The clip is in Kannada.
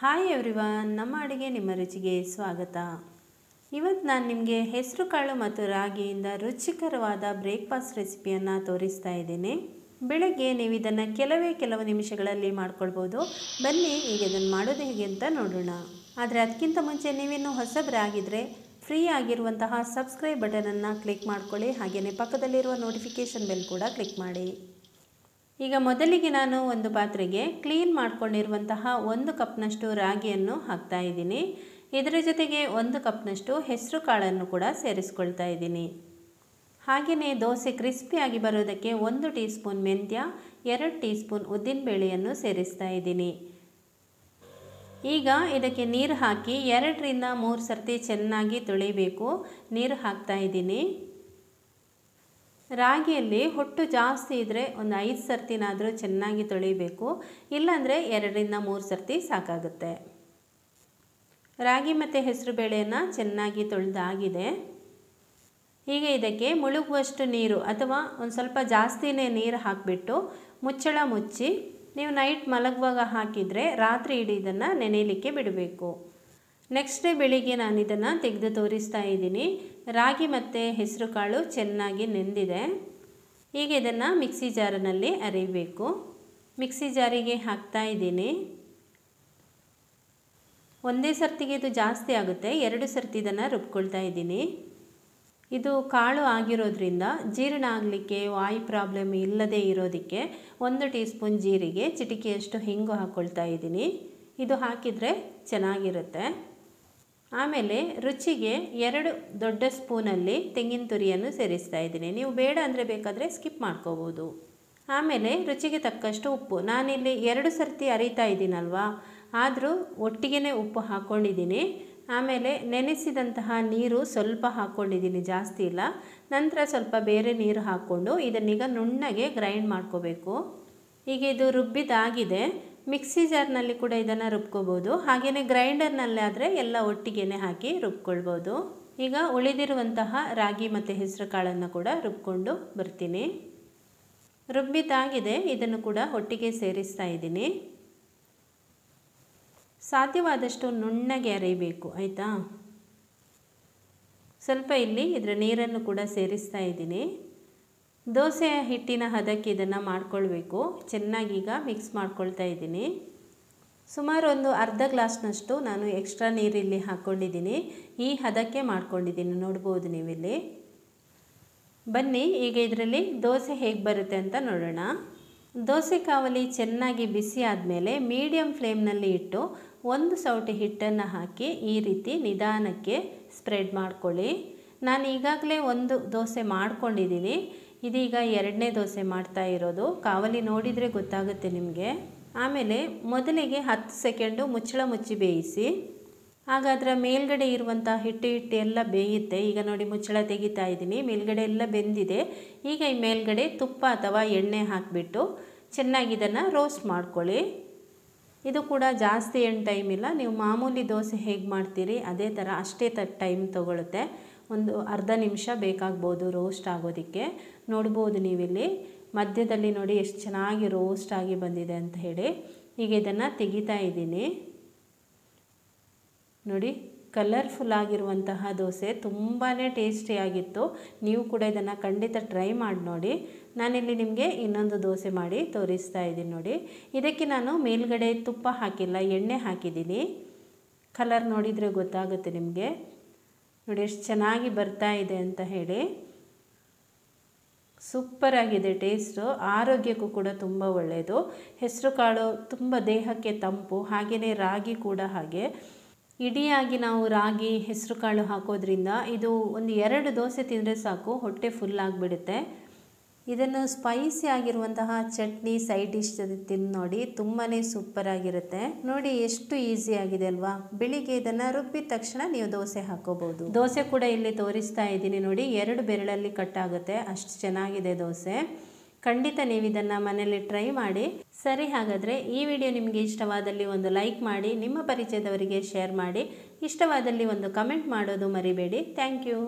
ಹಾಯ್ ಎವ್ರಿವನ್, ನಮ್ಮ ಅಡುಗೆ ನಿಮ್ಮ ರುಚಿಗೆ ಸ್ವಾಗತ. ಇವತ್ತು ನಾನು ನಿಮಗೆ ಹೆಸರು ಕಾಳು ಮತ್ತು ರಾಗಿಯಿಂದ ರುಚಿಕರವಾದ ಬ್ರೇಕ್ಫಾಸ್ಟ್ ರೆಸಿಪಿಯನ್ನು ತೋರಿಸ್ತಾ ಇದ್ದೀನಿ. ಬೆಳಗ್ಗೆ ನೀವು ಇದನ್ನು ಕೆಲವು ನಿಮಿಷಗಳಲ್ಲಿ ಮಾಡ್ಕೊಳ್ಬೋದು. ಬನ್ನಿ ಈಗ ಇದನ್ನು ಮಾಡೋದು ಹೇಗೆ ಅಂತ ನೋಡೋಣ. ಆದರೆ ಅದಕ್ಕಿಂತ ಮುಂಚೆ ನೀವಿನ್ನೂ ಹೊಸಬರಾಗಿದ್ದರೆ ಫ್ರೀ ಆಗಿರುವಂತಹ ಸಬ್ಸ್ಕ್ರೈಬ್ ಬಟನನ್ನು ಕ್ಲಿಕ್ ಮಾಡ್ಕೊಳ್ಳಿ. ಹಾಗೆಯೇ ಪಕ್ಕದಲ್ಲಿರುವ ನೋಟಿಫಿಕೇಷನ್ ಬೆಲ್ ಕೂಡ ಕ್ಲಿಕ್ ಮಾಡಿ. ಈಗ ಮೊದಲಿಗೆ ನಾನು ಒಂದು ಪಾತ್ರೆಗೆ ಕ್ಲೀನ್ ಮಾಡ್ಕೊಂಡಿರುವಂತಹ 1 ಕಪ್ನಷ್ಟು ರಾಗಿಯನ್ನು ಹಾಕ್ತಾ ಇದ್ದೀನಿ. ಇದರ ಜೊತೆಗೆ 1 ಕಪ್ನಷ್ಟು ಹೆಸರು ಕಾಳನ್ನು ಕೂಡ ಸೇರಿಸ್ಕೊಳ್ತಾ ಇದ್ದೀನಿ. ಹಾಗೆಯೇ ದೋಸೆ ಕ್ರಿಸ್ಪಿಯಾಗಿ ಬರೋದಕ್ಕೆ 1 ಟೀ ಸ್ಪೂನ್ ಮೆಂತ್ಯ, 2 ಟೀ ಸ್ಪೂನ್ ಉದ್ದಿನಬೇಳೆಯನ್ನು ಸೇರಿಸ್ತಾ ಇದ್ದೀನಿ. ಈಗ ಇದಕ್ಕೆ ನೀರು ಹಾಕಿ 2 ರಿಂದ 3 ಸರ್ತಿ ಚೆನ್ನಾಗಿ ತೊಳಿಬೇಕು. ನೀರು ಹಾಕ್ತಾ ಇದ್ದೀನಿ. ರಾಗಿಯಲ್ಲಿ ಹೊಟ್ಟು ಜಾಸ್ತಿ ಇದ್ದರೆ ಒಂದು 5 ಸರ್ತಿನಾದರೂ ಚೆನ್ನಾಗಿ ತೊಳಿಬೇಕು. ಇಲ್ಲಾಂದರೆ 2 ರಿಂದ 3 ಸರ್ತಿ ಸಾಕಾಗುತ್ತೆ. ರಾಗಿ ಮತ್ತು ಹೆಸರು ಬೇಳೆಯನ್ನು ಚೆನ್ನಾಗಿ ತೊಳೆದಾಗಿದೆ. ಈಗ ಇದಕ್ಕೆ ಮುಳುಗುವಷ್ಟು ನೀರು ಅಥವಾ ಒಂದು ಸ್ವಲ್ಪ ಜಾಸ್ತಿನೇ ನೀರು ಹಾಕಿಬಿಟ್ಟು ಮುಚ್ಚಳ ಮುಚ್ಚಿ, ನೀವು ನೈಟ್ ಮಲಗುವಾಗ ಹಾಕಿದರೆ ರಾತ್ರಿ ಇಡೀ ಇದನ್ನು ನೆನೆಯಲಿಕ್ಕೆ ಬಿಡಬೇಕು. ನೆಕ್ಸ್ಟ್ ಡೇ ಬೆಳಿಗ್ಗೆ ನಾನು ಇದನ್ನು ತೆಗೆದು ತೋರಿಸ್ತಾ ಇದ್ದೀನಿ. ರಾಗಿ ಮತ್ತು ಹೆಸರು ಕಾಳು ಚೆನ್ನಾಗಿ ನೆಂದಿದೆ. ಈಗ ಇದನ್ನು ಮಿಕ್ಸಿ ಜಾರಿನಲ್ಲಿ ಅರಿಬೇಕು. ಮಿಕ್ಸಿ ಜಾರಿಗೆ ಹಾಕ್ತಾ ಇದ್ದೀನಿ. ಒಂದೇ ಸರ್ತಿಗೆ ಇದು ಜಾಸ್ತಿ ಆಗುತ್ತೆ, 2 ಸರ್ತಿ ಇದನ್ನು ರುಬ್ಕೊಳ್ತಾ ಇದ್ದೀನಿ. ಇದು ಕಾಳು ಆಗಿರೋದ್ರಿಂದ ಜೀರ್ಣ ಆಗಲಿಕ್ಕೆ, ವಾಯು ಪ್ರಾಬ್ಲಮ್ ಇಲ್ಲದೇ ಇರೋದಕ್ಕೆ 1 ಟೀ ಸ್ಪೂನ್ ಜೀರಿಗೆ, ಚಿಟಿಕೆಯಷ್ಟು ಹಿಂಗು ಹಾಕ್ಕೊಳ್ತಾ ಇದ್ದೀನಿ. ಇದು ಹಾಕಿದರೆ ಚೆನ್ನಾಗಿರುತ್ತೆ. ಆಮೇಲೆ ರುಚಿಗೆ 2 ದೊಡ್ಡ ಸ್ಪೂನಲ್ಲಿ ತೆಂಗಿನ ತುರಿಯನ್ನು ಸೇರಿಸ್ತಾ ಇದ್ದೀನಿ. ನೀವು ಬೇಡ ಅಂದರೆ ಬೇಕಾದರೆ ಸ್ಕಿಪ್ ಮಾಡ್ಕೋಬೋದು. ಆಮೇಲೆ ರುಚಿಗೆ ತಕ್ಕಷ್ಟು ಉಪ್ಪು. ನಾನಿಲ್ಲಿ 2 ಸರ್ತಿ ಅರಿತಾ ಇದ್ದೀನಲ್ವಾ, ಆದರೂ ಒಟ್ಟಿಗೆ ಉಪ್ಪು ಹಾಕ್ಕೊಂಡಿದ್ದೀನಿ. ಆಮೇಲೆ ನೆನೆಸಿದಂತಹ ನೀರು ಸ್ವಲ್ಪ ಹಾಕ್ಕೊಂಡಿದ್ದೀನಿ, ಜಾಸ್ತಿ ಇಲ್ಲ. ನಂತರ ಸ್ವಲ್ಪ ಬೇರೆ ನೀರು ಹಾಕ್ಕೊಂಡು ಇದನ್ನೀಗ ನುಣ್ಣಗೆ ಗ್ರೈಂಡ್ ಮಾಡ್ಕೋಬೇಕು. ಈಗ ಇದು ರುಬ್ಬಿದಾಗಿದೆ. ಮಿಕ್ಸಿ ಜಾರ್ನಲ್ಲಿ ಕೂಡ ಇದನ್ನು ರುಬ್ಕೋಬೋದು. ಹಾಗೆಯೇ ಗ್ರೈಂಡರ್ನಲ್ಲಿ ಆದರೆ ಎಲ್ಲ ಒಟ್ಟಿಗೆ ಹಾಕಿ ರುಬ್ಕೊಳ್ಬೋದು. ಈಗ ಉಳಿದಿರುವಂತಹ ರಾಗಿ ಮತ್ತು ಹೆಸರು ಕಾಳನ್ನು ಕೂಡ ರುಬ್ಕೊಂಡು ಬರ್ತೀನಿ. ರುಬ್ಬಿದಾಗಿದೆ. ಇದನ್ನು ಕೂಡ ಒಟ್ಟಿಗೆ ಸೇರಿಸ್ತಾ ಇದ್ದೀನಿ. ಸಾಧ್ಯವಾದಷ್ಟು ನುಣ್ಣಗೆ ಅರಿಬೇಕು, ಆಯಿತಾ. ಸ್ವಲ್ಪ ಇಲ್ಲಿ ಇದರ ನೀರನ್ನು ಕೂಡ ಸೇರಿಸ್ತಾ ಇದ್ದೀನಿ. ದೋಸೆ ಹಿಟ್ಟಿನ ಹದಕ್ಕೆ ಇದನ್ನು ಮಾಡ್ಕೊಳ್ಬೇಕು. ಚೆನ್ನಾಗಿ ಈಗ ಮಿಕ್ಸ್ ಮಾಡ್ಕೊಳ್ತಾ ಇದ್ದೀನಿ. ಸುಮಾರು ಒಂದು ಅರ್ಧ ಗ್ಲಾಸ್ನಷ್ಟು ನಾನು ಎಕ್ಸ್ಟ್ರಾ ನೀರಿಲ್ಲಿ ಹಾಕ್ಕೊಂಡಿದ್ದೀನಿ. ಈ ಹದಕ್ಕೆ ಮಾಡ್ಕೊಂಡಿದ್ದೀನಿ, ನೋಡ್ಬೋದು ನೀವಿಲ್ಲಿ. ಬನ್ನಿ ಈಗ ಇದರಲ್ಲಿ ದೋಸೆ ಹೇಗೆ ಬರುತ್ತೆ ಅಂತ ನೋಡೋಣ. ದೋಸೆ ಕಾವಲಿ ಚೆನ್ನಾಗಿ ಬಿಸಿ ಆದಮೇಲೆ ಮೀಡಿಯಮ್ ಫ್ಲೇಮ್ನಲ್ಲಿ ಇಟ್ಟು 1 ಸೌಟು ಹಿಟ್ಟನ್ನು ಹಾಕಿ ಈ ರೀತಿ ನಿಧಾನಕ್ಕೆ ಸ್ಪ್ರೆಡ್ ಮಾಡ್ಕೊಳ್ಳಿ. ನಾನು ಈಗಾಗಲೇ 1 ದೋಸೆ ಮಾಡ್ಕೊಂಡಿದ್ದೀನಿ. ಇದೀಗ 2ನೇ ದೋಸೆ ಮಾಡ್ತಾ ಇರೋದು. ಕಾವಲಿ ನೋಡಿದರೆ ಗೊತ್ತಾಗುತ್ತೆ ನಿಮಗೆ. ಆಮೇಲೆ ಮೊದಲಿಗೆ 10 ಸೆಕೆಂಡು ಮುಚ್ಚಳ ಮುಚ್ಚಿ ಬೇಯಿಸಿ. ಆಗ ಅದರ ಮೇಲ್ಗಡೆ ಇರುವಂಥ ಹಿಟ್ಟು ಎಲ್ಲ ಬೇಯುತ್ತೆ. ಈಗ ನೋಡಿ ಮುಚ್ಚಳ ತೆಗಿತಾ ಇದ್ದೀನಿ. ಮೇಲ್ಗಡೆ ಎಲ್ಲ ಬೆಂದಿದೆ. ಈಗ ಈ ಮೇಲ್ಗಡೆ ತುಪ್ಪ ಅಥವಾ ಎಣ್ಣೆ ಹಾಕಿಬಿಟ್ಟು ಚೆನ್ನಾಗಿ ಇದನ್ನು ರೋಸ್ಟ್ ಮಾಡ್ಕೊಳ್ಳಿ. ಇದು ಕೂಡ ಜಾಸ್ತಿ ಏನು ಟೈಮ್ ಇಲ್ಲ. ನೀವು ಮಾಮೂಲಿ ದೋಸೆ ಹೇಗೆ ಮಾಡ್ತೀರಿ ಅದೇ ಥರ ಅಷ್ಟೇ ಟೈಮ್ ತೊಗೊಳುತ್ತೆ. ಒಂದು ಅರ್ಧ ನಿಮಿಷ ಬೇಕಾಗ್ಬೋದು ರೋಸ್ಟ್ ಆಗೋದಕ್ಕೆ. ನೋಡ್ಬೋದು ನೀವಿಲ್ಲಿ ಮಧ್ಯದಲ್ಲಿ ನೋಡಿ ಎಷ್ಟು ಚೆನ್ನಾಗಿ ರೋಸ್ಟ್ ಆಗಿ ಬಂದಿದೆ ಅಂತ ಹೇಳಿ. ಈಗ ಇದನ್ನು ತೆಗಿತಾ ಇದ್ದೀನಿ. ನೋಡಿ, ಕಲರ್ಫುಲ್ ಆಗಿರುವಂತಹ ದೋಸೆ ತುಂಬಾ ಟೇಸ್ಟಿಯಾಗಿತ್ತು. ನೀವು ಕೂಡ ಇದನ್ನು ಖಂಡಿತ ಟ್ರೈ ಮಾಡಿ ನೋಡಿ. ನಾನಿಲ್ಲಿ ನಿಮಗೆ ಇನ್ನೊಂದು ದೋಸೆ ಮಾಡಿ ತೋರಿಸ್ತಾ ಇದ್ದೀನಿ ನೋಡಿ. ಇದಕ್ಕೆ ನಾನು ಮೇಲ್ಗಡೆ ತುಪ್ಪ ಹಾಕಿಲ್ಲ, ಎಣ್ಣೆ ಹಾಕಿದ್ದೀನಿ. ಕಲರ್ ನೋಡಿದರೆ ಗೊತ್ತಾಗುತ್ತೆ ನಿಮಗೆ. ನೋಡಿ ಎಷ್ಟು ಚೆನ್ನಾಗಿ ಬರ್ತಾ ಇದೆ ಅಂತ ಹೇಳಿ. ಸೂಪರಾಗಿದೆ ಟೇಸ್ಟು. ಆರೋಗ್ಯಕ್ಕೂ ಕೂಡ ತುಂಬ ಒಳ್ಳೆಯದು. ಹೆಸರು ಕಾಳು ತುಂಬ ದೇಹಕ್ಕೆ ತಂಪು. ಹಾಗೆಯೇ ರಾಗಿ ಕೂಡ ಹಾಗೆ. ಇಡಿಯಾಗಿ ನಾವು ರಾಗಿ ಹೆಸರು ಕಾಳು ಹಾಕೋದ್ರಿಂದ ಇದು ಒಂದು 2 ದೋಸೆ ತಿಂದರೆ ಸಾಕು, ಹೊಟ್ಟೆ ಫುಲ್ ಆಗಿಬಿಡುತ್ತೆ. ಇದನ್ನು ಸ್ಪೈಸಿ ಆಗಿರುವಂತಹ ಚಟ್ನಿ ಸೈಡ್ ಡಿಶ್ ಜೊತೆ ತಿಂದು ನೋಡಿ, ತುಂಬಾ ಸೂಪರಾಗಿರುತ್ತೆ. ನೋಡಿ ಎಷ್ಟು ಈಸಿ ಆಗಿದೆ ಅಲ್ವಾ. ಬೆಳಿಗ್ಗೆ ಇದನ್ನು ರುಬ್ಬಿದ ತಕ್ಷಣ ನೀವು ದೋಸೆ ಹಾಕೋಬೋದು. ದೋಸೆ ಕೂಡ ಇಲ್ಲಿ ತೋರಿಸ್ತಾ ಇದ್ದೀನಿ ನೋಡಿ, 2 ಬೆರಳಲ್ಲಿ ಕಟ್ ಆಗುತ್ತೆ, ಅಷ್ಟು ಚೆನ್ನಾಗಿದೆ ದೋಸೆ. ಖಂಡಿತ ನೀವು ಇದನ್ನು ಮನೆಯಲ್ಲಿ ಟ್ರೈ ಮಾಡಿ. ಸರಿ, ಹಾಗಾದರೆ ಈ ವಿಡಿಯೋ ನಿಮಗೆ ಇಷ್ಟವಾದಲ್ಲಿ ಒಂದು ಲೈಕ್ ಮಾಡಿ, ನಿಮ್ಮ ಪರಿಚಯದವರಿಗೆ ಶೇರ್ ಮಾಡಿ. ಇಷ್ಟವಾದಲ್ಲಿ ಒಂದು ಕಮೆಂಟ್ ಮಾಡೋದು ಮರಿಬೇಡಿ. Thank you.